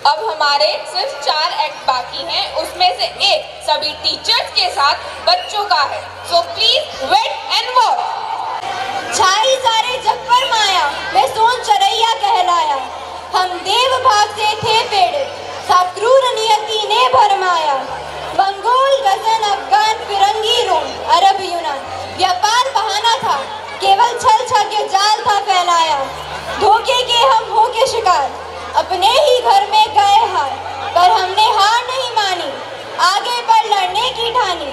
अब हमारे सिर्फ 4 एक्ट बाकी हैं, उसमें से एक सभी टीचर्स के साथ बच्चों का है। So please wait and watch. छाई सारे जग पर माया, मैं सोन चरैया कहलाया। हम देव भाग से थे पीड़ित, क्रूर नियति ने भरमाया। मंगोल, गजन, अफगान, फिरंगी, रोम, अरब, यूनान, व्यापार बहाना था, केवल छल छल के जाल था फैलाया। धोखे के हम हो के शिकार, अपने ही घर में गए हार, पर हमने हार नहीं मानी, आगे बढ़ लड़ने की ठानी।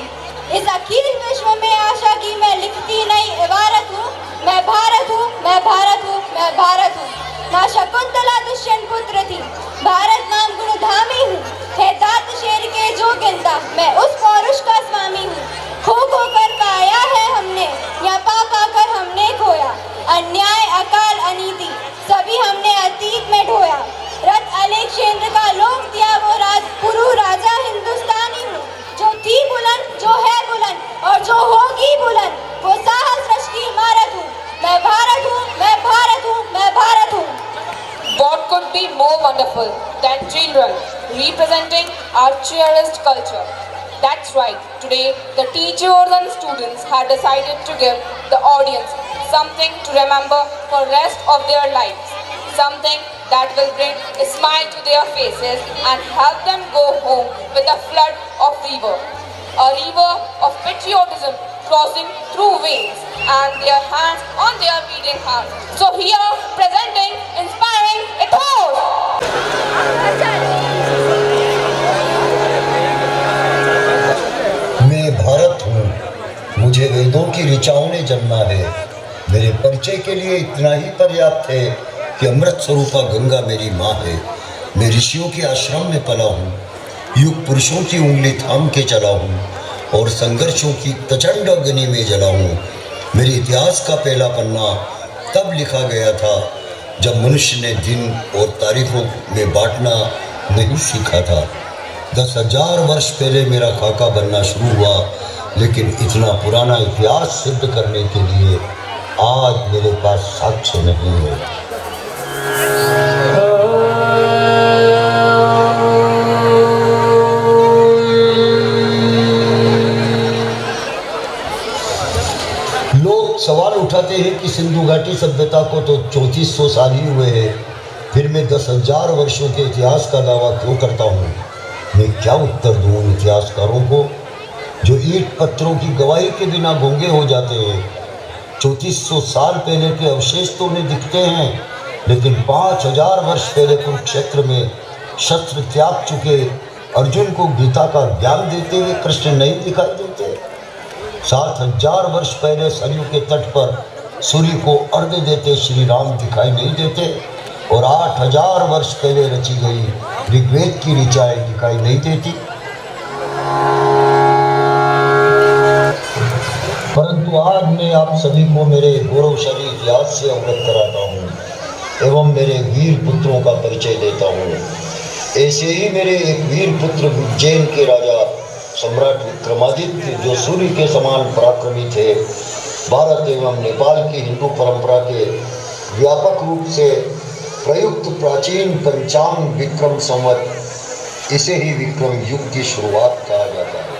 इस अखिल विश्व में आशा की मैं लिखती नई इबारत हूँ। मैं भारत हूँ, मैं भारत हूँ, मैं भारत हूँ। माँ शकुंतला दुष्यंत पुत्र थी, भारत नाम गुणधामी हूँ। है दात शेर के जो गिनता, मैं उस पौरुष का स्वामी हूँ। खो खो कर पाया है हमने, या पा पा कर हमने खोया। अन्याय, अकाल, अनीति सभी हमने अतीत में ढोया। रथ अलेक्जेंद्र का लोक दिया वो राज, पुरु राजा हिंदुस्तानी हूँ। जो थी बुलंद, जो है बुलंद और जो होगी बुलंद, वो साहस रश की इमारत हूँ। मैं भारत हूँ, मैं भारत हूँ, मैं भारत हूँ। What could be more wonderful than children representing our cherished culture? That's right, today the teachers and students have decided to give the audience something to remember for the rest of their lives. Something that will bring a smile to their faces and help them go home with a flood of river. A river of patriotism crossing through veins and their hands on their beating hearts. So here, presenting, inspiring, a toast! मैं भारत हूँ, मुझे वेदों की ऋचाओं ने जन्मा है। मेरे परिचय के लिए इतना ही पर्याप्त है कि अमृत स्वरूपा गंगा मेरी माँ है। मैं ऋषियों के आश्रम में पला हूँ, युग पुरुषों की उंगली थाम के चला हूँ और संघर्षों की प्रचंड अग्नि में जला हूँ। मेरे इतिहास का पहला पन्ना तब लिखा गया था जब मनुष्य ने दिन और तारीखों में बांटना नहीं सीखा था। 10,000 वर्ष पहले मेरा खाका बनना शुरू हुआ, लेकिन इतना पुराना इतिहास सिद्ध करने के लिए आज मेरे पास साक्ष्य नहीं है। लोग सवाल उठाते हैं कि सिंधु घाटी सभ्यता को तो 3400 साल ही हुए हैं, फिर मैं 10,000 वर्षों के इतिहास का दावा क्यों करता हूँ? मैं क्या उत्तर दूँ उन इतिहासकारों को जो ईंट पत्थरों की गवाही के बिना गूंगे हो जाते हैं? 3400 साल पहले के अवशेष तो उन्हें दिखते हैं, लेकिन 5000 वर्ष पहले कुरुक्षेत्र में शस्त्र त्याग चुके अर्जुन को गीता का ज्ञान देते हुए कृष्ण नहीं दिखाई देते। 7000 वर्ष पहले सरयू के तट पर सूर्य को अर्घ्य देते श्री राम दिखाई नहीं देते और 8000 वर्ष पहले रची गई ऋग्वेद की ऋचाएं दिखाई नहीं देती। परंतु आज मैं आप सभी को मेरे गौरवशाली इतिहास से अवगत कराता हूँ एवं मेरे वीर पुत्रों का परिचय देता हूँ। ऐसे ही मेरे एक वीर पुत्र उज्जैन के राजा सम्राट विक्रमादित्य, जो सूर्य के समान पराक्रमी थे, भारत एवं नेपाल की हिंदू परंपरा के व्यापक रूप से प्रयुक्त प्राचीन पंचांग विक्रम संवत, इसे ही विक्रम युग की शुरुआत कहा जाता है।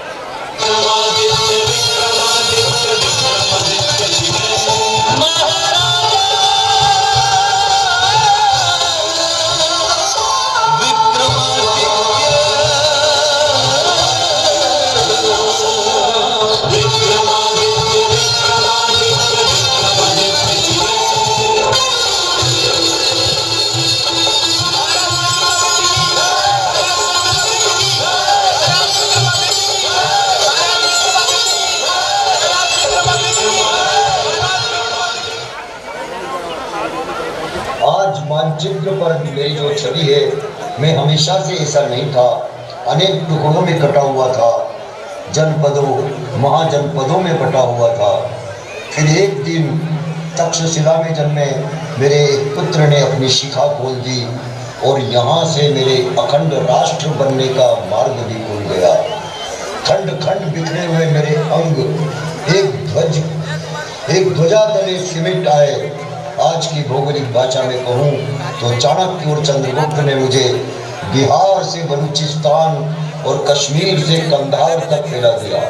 मानचित्र पर मेरी जो छवि है, मैं हमेशा से ऐसा नहीं था, अनेक टुकड़ों में कटा हुआ था, जनपदों महाजनपदों में बटा हुआ था। फिर एक दिन तक्षशिला में जन्मे मेरे एक पुत्र ने अपनी शिखा खोल दी और यहाँ से मेरे अखंड राष्ट्र बनने का मार्ग भी खुल गया। खंड खंड बिखरे हुए मेरे अंग एक ध्वजा तले सिमट आए। आज की भौगोलिक भाषा में कहूँ तो चाणक्य और चंद्रगुप्त ने मुझे बिहार से बलूचिस्तान और कश्मीर से कंधार तक फैला दिया।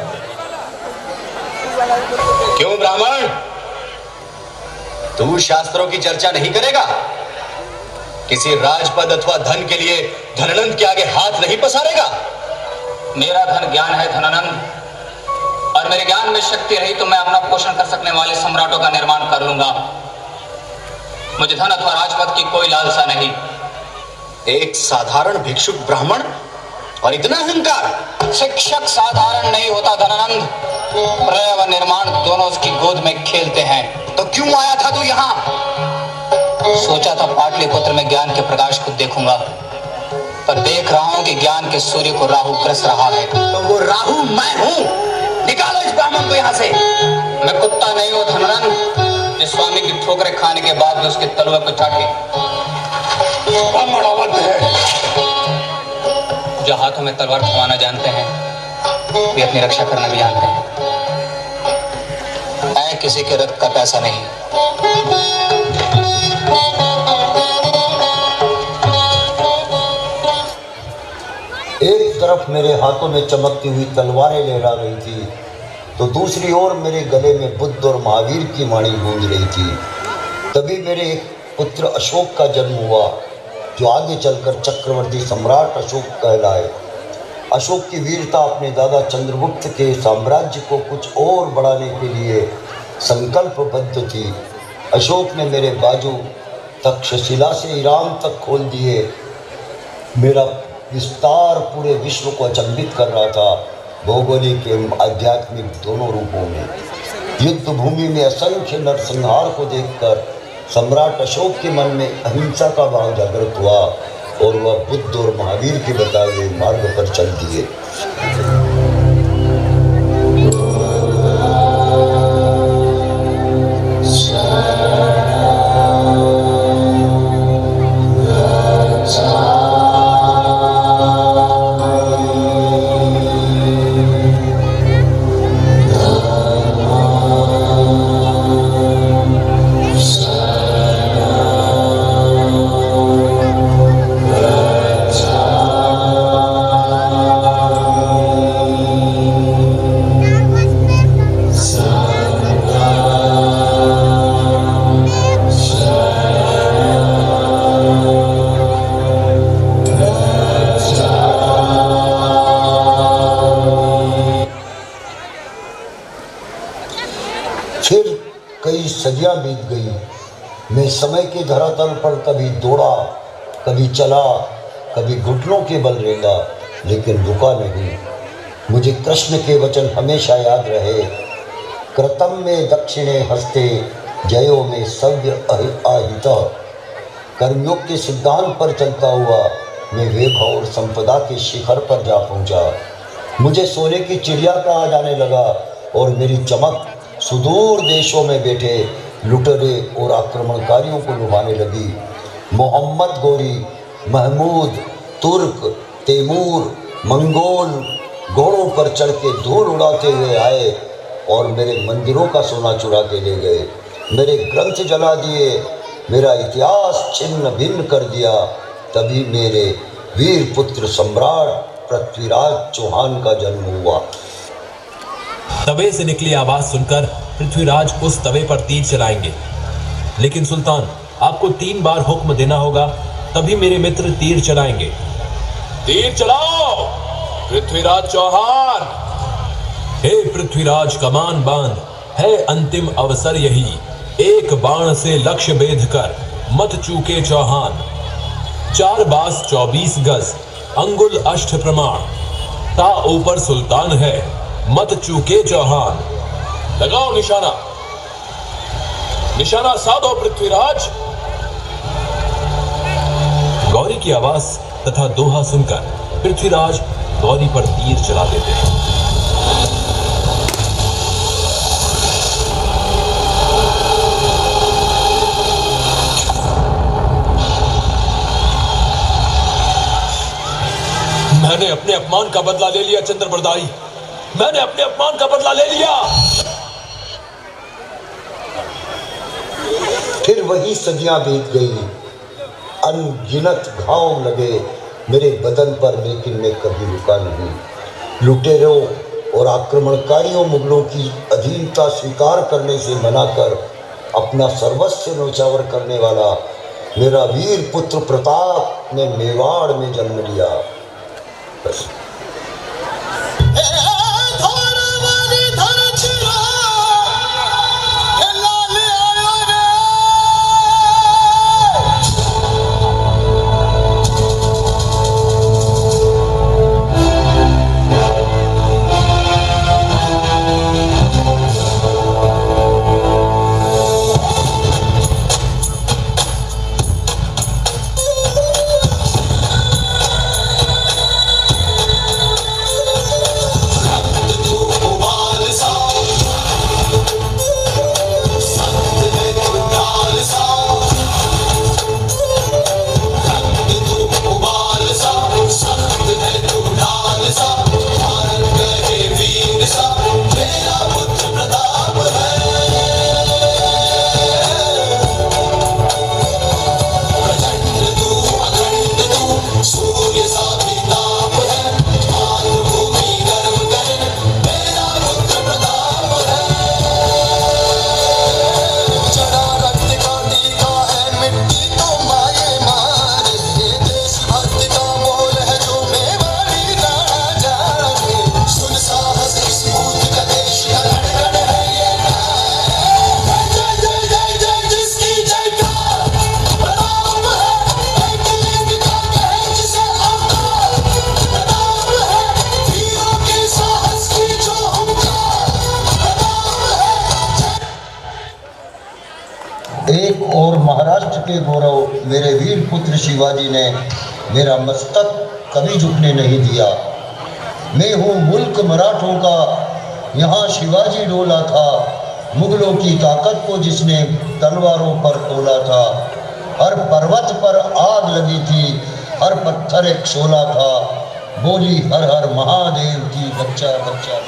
क्यों ब्राह्मण, तू शास्त्रों की चर्चा नहीं करेगा? किसी राजपद अथवा धन के लिए धनानंद के आगे हाथ नहीं पसारेगा? मेरा धन ज्ञान है धनानंद, और मेरे ज्ञान में शक्ति रही तो मैं अपना पोषण कर सकने वाले सम्राटों का निर्माण कर लूंगा। मुझे धन अथवा राजपद की कोई लालसा नहीं। एक साधारण भिक्षुक ब्राह्मण और इतना अहंकार। शिक्षक साधारण नहीं होता धनानंद, प्रलय व निर्माण दोनों उसकी गोद में खेलते हैं। तो क्यों आया था तू यहाँ? सोचा था पाटलिपुत्र में ज्ञान के प्रकाश को देखूंगा, पर देख रहा हूं कि ज्ञान के सूर्य को राहु ग्रस रहा है। तो वो राहु मैं हूं। निकालो इस ब्राह्मण को यहाँ से। मैं कुत्ता नहीं हूं धनानंद, जिस स्वामी की ठोकरें खाने के बाद भी उसके तलवे को चाटे। ब्राह्मण अवध है। जो हाथों में तलवार थमाना जानते हैं, वे अपनी रक्षा करना भी जानते हैं। मैं किसी के रक्त का पैसा नहीं। एक तरफ मेरे हाथों में चमकती हुई तलवारें लहरा रही थी, तो दूसरी ओर मेरे गले में बुद्ध और महावीर की वाणी गूंज रही थी। तभी मेरे एक पुत्र अशोक का जन्म हुआ, जो आगे चलकर चक्रवर्ती सम्राट अशोक कहलाए। अशोक की वीरता अपने दादा चंद्रगुप्त के साम्राज्य को कुछ और बढ़ाने के लिए संकल्पबद्ध थी। अशोक ने मेरे बाजू तक्षशिला से ईरान तक खोल दिए। मेरा विस्तार पूरे विश्व को अचंभित कर रहा था, भौगोलिक एवं आध्यात्मिक दोनों रूपों में। युद्ध भूमि में असंख्य नरसंहार को देखकर सम्राट अशोक के मन में अहिंसा का भाव जागृत हुआ और वह बुद्ध और महावीर के बताए हुए मार्ग पर चल दिए। फिर कई सदियां बीत गई। मैं समय के धरातल पर कभी दौड़ा, कभी चला, कभी घुटनों के बल रेंगा, लेकिन रुका नहीं। मुझे कृष्ण के वचन हमेशा याद रहे। कृतम में दक्षिणे हस्ते, जयो में सव्य आहित। कर्मयोग के सिद्धांत पर चलता हुआ मैं वैभव और संपदा के शिखर पर जा पहुंचा। मुझे सोने की चिड़िया कहा जाने लगा और मेरी चमक सुदूर देशों में बैठे लुटेरे और आक्रमणकारियों को लुभाने लगी। मोहम्मद गोरी, महमूद, तुर्क, तैमूर, मंगोल घोड़ों पर चढ़ के धूल उड़ाते हुए आए और मेरे मंदिरों का सोना चुरा के ले गए। मेरे ग्रंथ जला दिए, मेरा इतिहास छिन्न भिन्न कर दिया। तभी मेरे वीर पुत्र सम्राट पृथ्वीराज चौहान का जन्म हुआ। तवे से निकली आवाज सुनकर पृथ्वीराज उस तवे पर तीर चलाएंगे, लेकिन सुल्तान आपको 3 बार हुक्म देना होगा, तभी मेरे मित्र तीर चलाएंगे। तीर चलाओ पृथ्वीराज चौहान। हे पृथ्वीराज कमान बांध, है अंतिम अवसर यही, एक बाण से लक्ष्य भेद कर मत चूके चौहान। 4 बास 24 गज, अंगुल अष्ट प्रमाण, ता ऊपर सुल्तान है, मत चूके चौहान। लगाओ निशाना, निशाना साधो पृथ्वीराज। गौरी की आवाज तथा दोहा सुनकर पृथ्वीराज गौरी पर तीर चला देते हैं। मैंने अपने अपमान का बदला ले लिया चंद्रबरदाई, मैंने अपने अपमान का बदला ले लिया। फिर वही सदियां बीत गई। अनगिनत घाव लगे, मेरे बदन पर, लेकिन मैं कभी रुका नहीं। लुटेरों और आक्रमणकारियों मुगलों की अधीनता स्वीकार करने से मना कर अपना सर्वस्व न्यौछावर करने वाला मेरा वीर पुत्र प्रताप ने मेवाड़ में जन्म लिया। बस एक और महाराष्ट्र के गौरव मेरे वीर पुत्र शिवाजी ने मेरा मस्तक कभी झुकने नहीं दिया। मैं हूँ मुल्क मराठों का, यहाँ शिवाजी डोला था। मुगलों की ताकत को जिसने तलवारों पर तोला था। हर पर्वत पर आग लगी थी, हर पत्थर एक शोला था। बोली हर हर महादेव की, बच्चा बच्चा।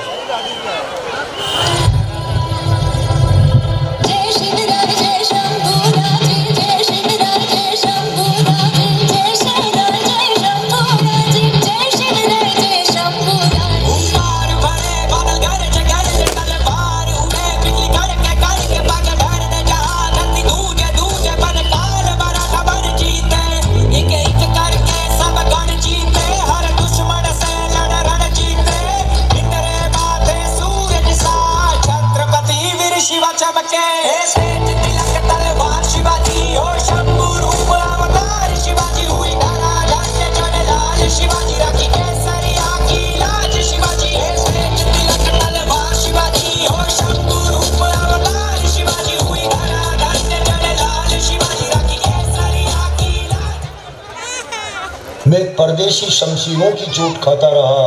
मैं परदेशी शमशीरों की चोट खाता रहा,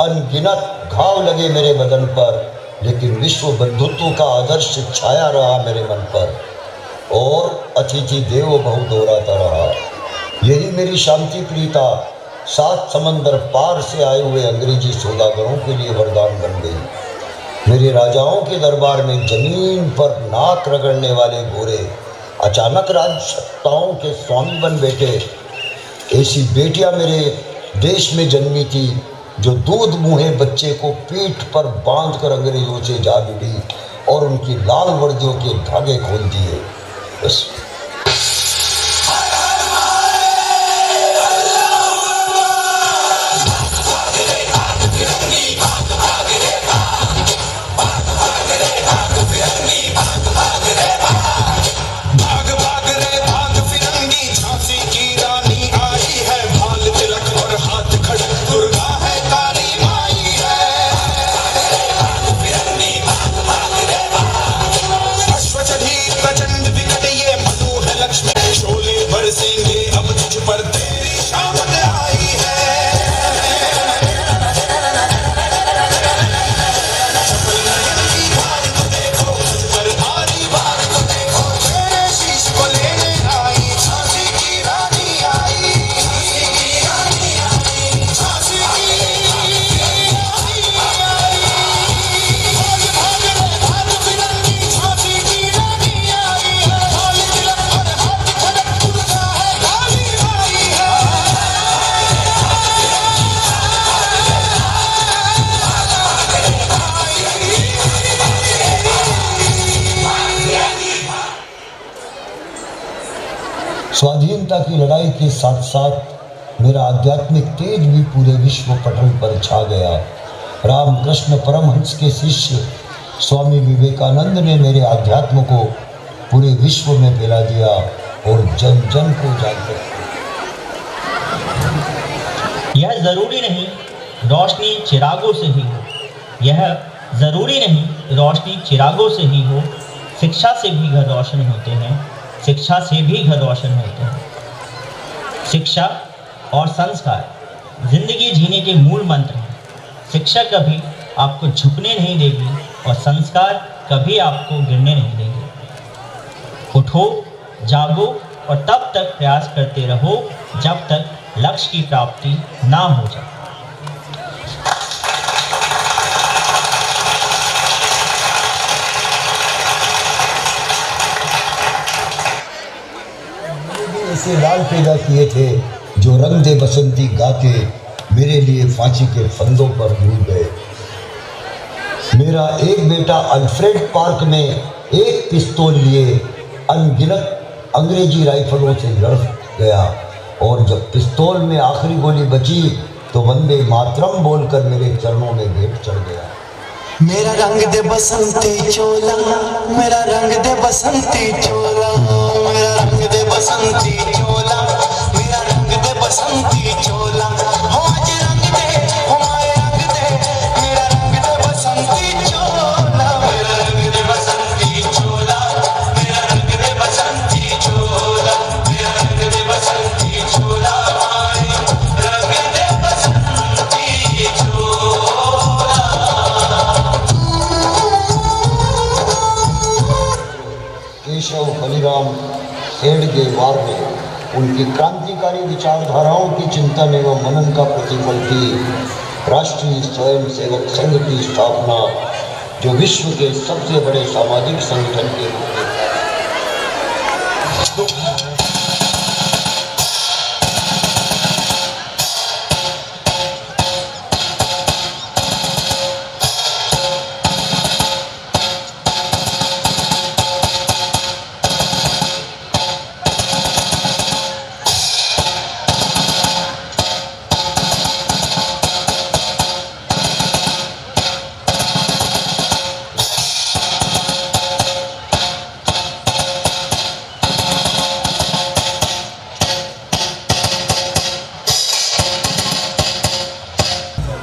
अनगिनत घाव लगे मेरे बदन पर, लेकिन विश्व बंधुत्व का आदर्श छाया रहा मेरे मन पर, और अतिथि देवो बहु दोहराता रहा। यही मेरी शांति प्रियता 7 समंदर पार से आए हुए अंग्रेजी सौदागरों के लिए वरदान बन गई। मेरे राजाओं के दरबार में जमीन पर नाक रगड़ने वाले गोरे अचानक राज सत्ताओं के स्वामी बन बैठे। ऐसी बेटियां मेरे देश में जन्मी थी जो दूध मुँहे बच्चे को पीठ पर बांधकर अंग्रेजों से जा भिड़ी और उनकी लाल वर्दियों के धागे खोल दिए। बस प्रचंड विकट ये स्वाधीनता की लड़ाई के साथ साथ मेरा आध्यात्मिक तेज भी पूरे विश्व पटल पर छा गया। रामकृष्ण परमहंस के शिष्य स्वामी विवेकानंद ने मेरे अध्यात्म को पूरे विश्व में फैला दिया और जन जन को जागृत किया। यह जरूरी नहीं रोशनी चिरागों से ही हो, यह जरूरी नहीं रोशनी चिरागों से ही हो। शिक्षा से भी घर रोशन होते हैं, शिक्षा से भी घर रोशन होते हैं। शिक्षा और संस्कार जिंदगी जीने के मूल मंत्र हैं। शिक्षा कभी आपको झुकने नहीं देगी और संस्कार कभी आपको गिरने नहीं देंगे। उठो, जागो और तब तक प्रयास करते रहो जब तक लक्ष्य की प्राप्ति ना हो जाए। ऐसे लाल पैदा किए थे जो रंग दे बसंती गा के मेरे लिए फांसी के फंदों पर डूब गए। मेरा एक बेटा अल्फ्रेड पार्क में एक पिस्तौल लिए अनगिनत अंग्रेजी राइफलों से लड़ गया और जब पिस्तौल में आखिरी गोली बची तो वंदे मातरम बोलकर मेरे चरणों में भेंट चढ़ गया। मेरा रंग दे बसंती चोला, मेरा रंग दे बसंती चोला, मेरा रंग दे बसंती चोला, मेरा रंग दे बसंती चोला। हो आज रंग दे, हो माए रंग दे, मेरा रंग दे बसंती चोला, मेरा रंग दे बसंती चोला, मेरा रंग दे बसंती चोला, मेरा रंग दे बसंती चोला, माए रंग दे बसंती चोला। केशव बलिराम हेडगेवार ने उनकी क्रांतिकारी विचारधाराओं की चिंतन एवं मनन का प्रतिफल थी राष्ट्रीय स्वयंसेवक संघ की स्थापना, जो विश्व के सबसे बड़े सामाजिक संगठन के रूप में था।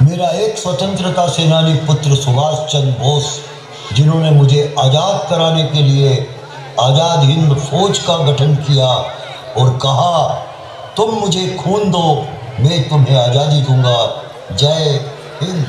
मेरा एक स्वतंत्रता सेनानी पुत्र सुभाष चंद्र बोस, जिन्होंने मुझे आज़ाद कराने के लिए आज़ाद हिंद फौज का गठन किया और कहा, तुम मुझे खून दो, मैं तुम्हें आज़ादी दूंगा। जय हिंद।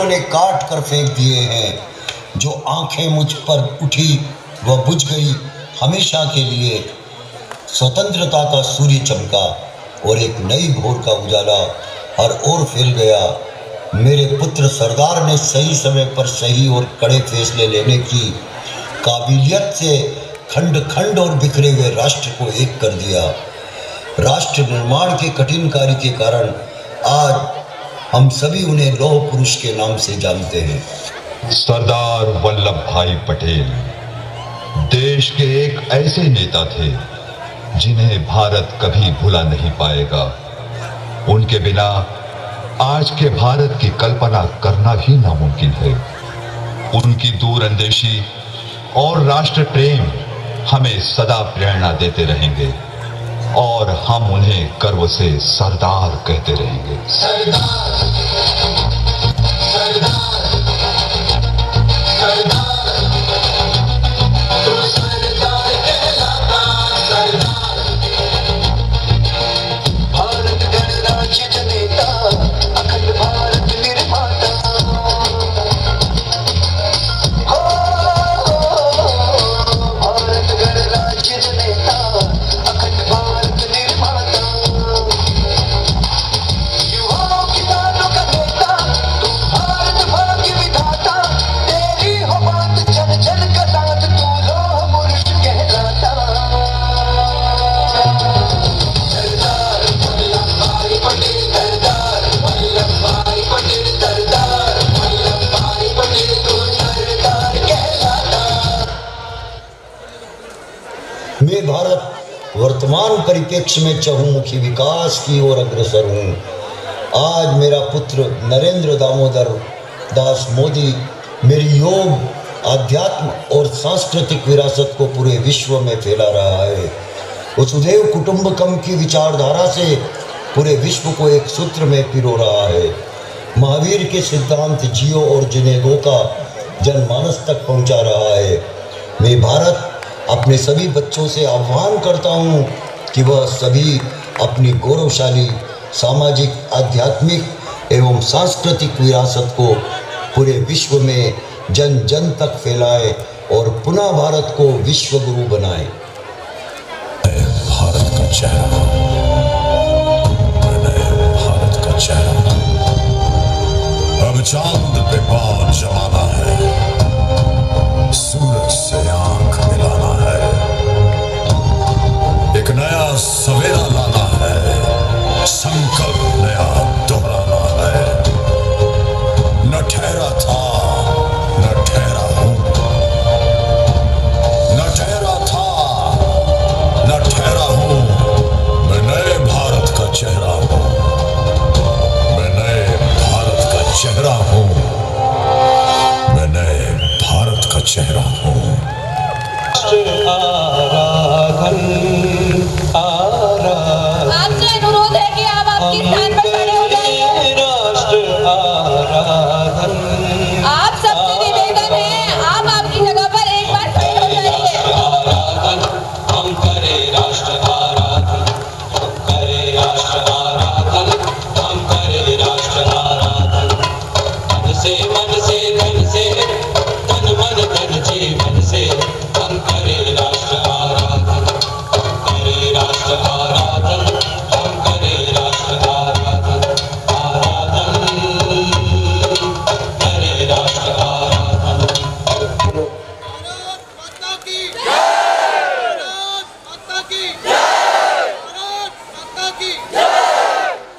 ने काट कर फेंक दिए हैं। जो आंखें मुझ पर उठी वह बुझ गई हमेशा के लिए। स्वतंत्रता का सूर्य चमका और एक नई भोर का उजाला हर ओर फैल गया। मेरे पुत्र सरदार ने सही समय पर सही और कड़े फैसले लेने की काबिलियत से खंड खंड और बिखरे हुए राष्ट्र को एक कर दिया। राष्ट्र निर्माण के कठिन कार्य के कारण आज हम सभी उन्हें लौह पुरुष के नाम से जानते हैं। सरदार वल्लभ भाई पटेल देश के एक ऐसे नेता थे जिन्हें भारत कभी भुला नहीं पाएगा। उनके बिना आज के भारत की कल्पना करना ही नामुमकिन है। उनकी दूरंदेशी और राष्ट्र प्रेम हमें सदा प्रेरणा देते रहेंगे और हम उन्हें गर्व से सरदार कहते रहेंगे। सरदार, सरदार, सरदार, तो सरदार कहलाता सरदार। भारत गणराज्य जनेता, अखंड भारत निर्माता। भारत गणराज्य जनेता, अखंड भारत निर्माता। युवाओं की दानों मैं भारत वर्तमान परिप्रेक्ष्य में चहुमुखी विकास की ओर अग्रसर हूँ। आज मेरा पुत्र नरेंद्र दामोदर दास मोदी मेरी योग, आध्यात्म और सांस्कृतिक विरासत को पूरे विश्व में फैला रहा है। वसुधैव कुटुंबकम की विचारधारा से पूरे विश्व को एक सूत्र में पिरो रहा है। महावीर के सिद्धांत जियो और जीने दो का जनमानस तक पहुंचा रहा है। मैं भारत अपने सभी बच्चों से आह्वान करता हूं कि वह सभी अपनी गौरवशाली सामाजिक, आध्यात्मिक एवं सांस्कृतिक विरासत को पूरे विश्व में जन जन तक फैलाए और पुनः भारत को विश्व गुरु बनाए। भारत का चेहरा, भारत का चेहरा, अब चांद पे पांव जमाना है, सूरज से आंख मिलाना है, एक नया सवेरा लाना है, संकल्प नया दोहराना है। न ठहरा था न ठहरा हूं, न ठहरा था न ठहरा हूं, मैं नए भारत का चेहरा हूं, मैं नए भारत का चेहरा हूं, मैं नए भारत का चेहरा हूं। आराधन